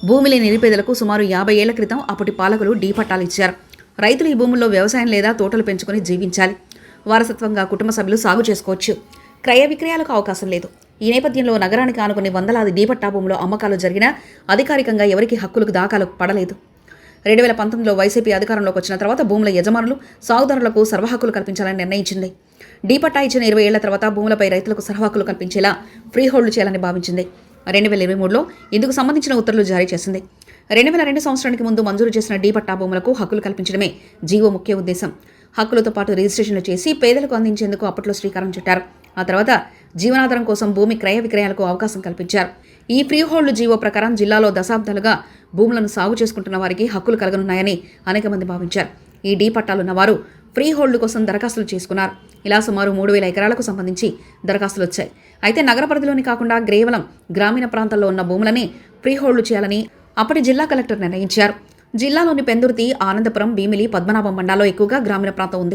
భూమి లేని నిరుపేదలకు సుమారు 50 ఏళ్ల క్రితం అప్పటి పాలకులు డీ పట్టాలు ఇచ్చారు. రైతులు ఈ భూముల్లో వ్యవసాయం లేదా తోటలు పెంచుకొని జీవించాలి. వారసత్వంగా కుటుంబ సభ్యులు సాగు చేసుకోవచ్చు. క్రయ విక్రయాలకు అవకాశం లేదు. ఈ నేపథ్యంలో నగరానికి ఆనుకుని వందలాది డీ పట్టా భూముల్లో అమ్మకాలు జరిగినా అధికారికంగా ఎవరికి హక్కులకు దాఖలు పడలేదు. 2019లో వైసీపీ అధికారంలోకి వచ్చిన తర్వాత భూముల యజమానులు, సాగుదారులకు సర్వహక్కులు కల్పించాలని నిర్ణయించింది. డీ పట్టా ఇచ్చిన 20 ఏళ్ల తర్వాత భూములపై రైతులకు సర్వహక్కులు కల్పించేలా ఫ్రీ హోల్డ్ చేయాలని భావించింది. 2023లో ఇందుకు సంబంధించిన ఉత్తర్వులు జారీ చేసింది. 2002 సంవత్సరానికి ముందు మంజూరు చేసిన డీ పట్టా భూములకు హక్కులు కల్పించడమే జీవో ముఖ్య ఉద్దేశం. హక్కులతో పాటు రిజిస్ట్రేషన్లు చేసి పేదలకు అందించేందుకు అప్పట్లో శ్రీకారం చుట్టారు. ఆ తర్వాత జీవనాధారం కోసం భూమి క్రయ విక్రయాలకు అవకాశం కల్పించారు. ఈ ఫ్రీ హోల్డ్ జీవో ప్రకారం జిల్లాలో దశాబ్దాలుగా భూములను సాగు చేసుకుంటున్న వారికి హక్కులు కలగనున్నాయని అనేక మంది భావించారు. ఈ డీ పట్టాలున్న వారు ఫ్రీ హోల్డ్ కోసం దరఖాస్తులు చేసుకున్నారు. ఇలా సుమారు 3000 ఎకరాలకు సంబంధించి దరఖాస్తులు వచ్చాయి. అయితే నగర పరిధిలోని కాకుండా కేవలం గ్రామీణ ప్రాంతాల్లో ఉన్న భూములని ఫ్రీ హోల్డ్ చేయాలని అప్పటి జిల్లా కలెక్టర్ నిర్ణయించారు. జిల్లాలోని పెందుర్తి, ఆనందపురం, భీమిలి, పద్మనాభం మండలాల్లో ఎక్కువగా గ్రామీణ ప్రాంతం ఉంది.